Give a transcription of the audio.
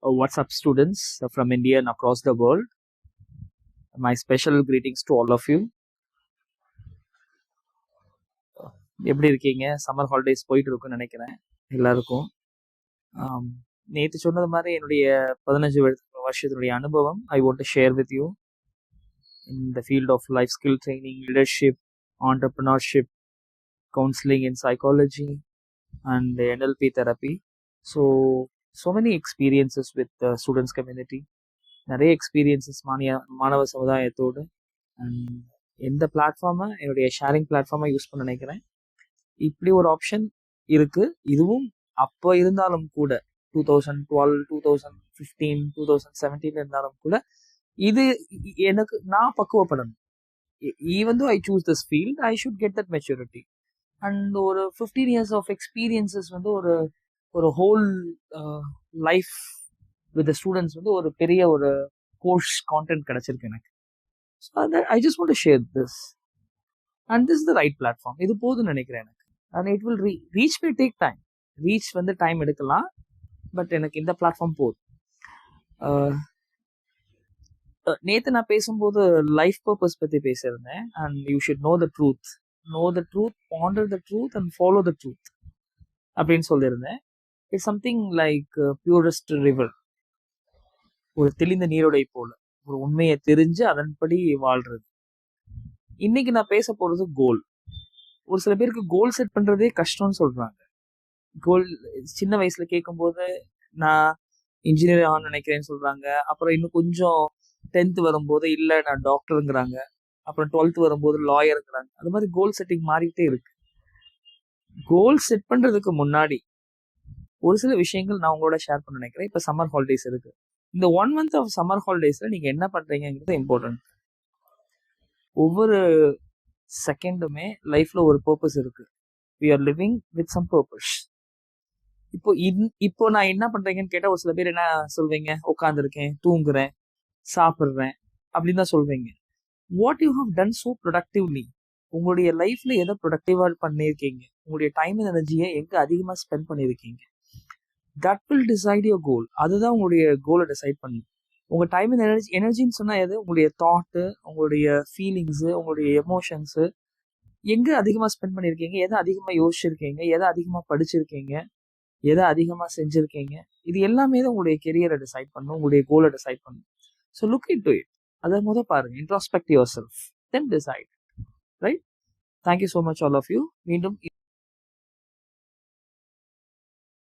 What's up, students from India and across the world? My special greetings to all of you. எப்படி இருக்கீங்க? Summer holidays போயிட்டு இருக்குன்னு நினைக்கிறேன் எல்லாருக்கும். நேற்று சொன்னது மாதிரி என்னுடைய 15 வருஷத்துடைய அனுபவம் I want to share with you in the field of life skill training, leadership, entrepreneurship, counselling in psychology and NLP therapy. So many experiences with the students community, நிறைய எக்ஸ்பீரியன்சஸ் மாணவ சமுதாயத்தோடு. அண்ட் எந்த பிளாட்ஃபார்மை என்னுடைய ஷேரிங் பிளாட்ஃபார்மை யூஸ் பண்ண நினைக்கிறேன். இப்படி ஒரு option இருக்கு. இதுவும் அப்போ இருந்தாலும் கூட 2012, 2015, 2017 இருந்தாலும் கூட இது எனக்கு நான் பக்குவப்படணும். Even though I choose this field, I should get that maturity. And ஒரு 15 years ஆஃப் எக்ஸ்பீரியன்சஸ் வந்து ஒரு ஹோல் லைஃப் வித் ஸ்டூடெண்ட்ஸ் வந்து ஒரு பெரிய ஒரு கோர்ஸ் கான்டென்ட் கிடைச்சிருக்கு எனக்கு. So I just want to share this and this the right platform. இது போதும்னு நினைக்கிறேன் எனக்கு. And it will reach my take time. Reach வந்து டைம் எடுக்கலாம், பட் எனக்கு இந்த பிளாட்ஃபார்ம் போதும். நேற்று நான் பேசும்போது லைஃப் பர்பஸ் பற்றி பேசியிருந்தேன். And you should know the truth, ponder the truth and follow the truth அப்படின்னு சொல்லியிருந்தேன். It's something like purest river, ஒரு தெளிந்த நீரோடை போல, ஒரு உண்மையை தெரிஞ்சு அதன்படி வாழ்றது. இன்னைக்கு நான் பேச போறது கோல். ஒரு சில பேருக்கு கோல் செட் பண்றதே கஷ்டம்னு சொல்றாங்க. கோல் சின்ன வயசுல கேட்கும்போது நான் இன்ஜினியர் ஆகணும்னு நினைக்கிறேன்னு சொல்றாங்க. அப்புறம் இன்னும் கொஞ்சம் 10th வரும்போது இல்லை நான் டாக்டருங்கிறாங்க. அப்புறம் 12th வரும்போது லாயருங்கிறாங்க. அது மாதிரி கோல் செட்டிங் மாறிக்கிட்டே இருக்கு. கோல் செட் பண்றதுக்கு முன்னாடி ஒரு சில விஷயங்கள் நான் உங்களோட ஷேர் பண்ண நினைக்கிறேன். இப்போ சம்மர் ஹாலிடேஸ் இருக்கு. இந்த 1 month ஆஃப் சம்மர் ஹாலிடேஸ்ல நீங்க என்ன பண்றீங்கிறது இம்பார்ட்டன்ட். ஒவ்வொரு செகண்டுமே லைஃப்ல ஒரு பர்பஸ் இருக்கு. we are living with some purpose. இப்போ நான் என்ன பண்றீங்கன்னு கேட்டா ஒரு சில பேர் என்ன சொல்வீங்க? உட்காந்துருக்கேன், தூங்குறேன், சாப்பிட்றேன் அப்படின்னு தான் சொல்வீங்க. What you have done so productively, உங்களுடைய லைஃப்ல எதை ப்ரொடக்டிவா பண்ணியிருக்கீங்க, உங்களுடைய டைம் அண்ட் எனர்ஜியை எங்க அதிகமா ஸ்பெண்ட் பண்ணியிருக்கீங்க, that will decide your goal. அதுதான் உங்களுடைய கோலை டிசைட் பண்ணும். உங்க டைம் அண்ட் எனர்ஜின்னு சொன்னா எது? உங்களுடைய தாட்டு, உங்களுடைய ஃபீலிங்ஸு, உங்களுடைய எமோஷன்ஸு எங்க அதிகமா ஸ்பெண்ட் பண்ணியிருக்கீங்க, எதை அதிகமா யோசிச்சிருக்கீங்க, எதை அதிகமா படிச்சிருக்கீங்க, எதை அதிகமா செஞ்சிருக்கீங்க, இது எல்லாமே தான் உங்களுடைய கெரியரை டிசைட் பண்ணும், உங்களுடைய கோலை டிசைட் பண்ணும். So look into it. அதை பாருங்க, introspect your self, then decide. Right? Thank you so much all of you. மீண்டும்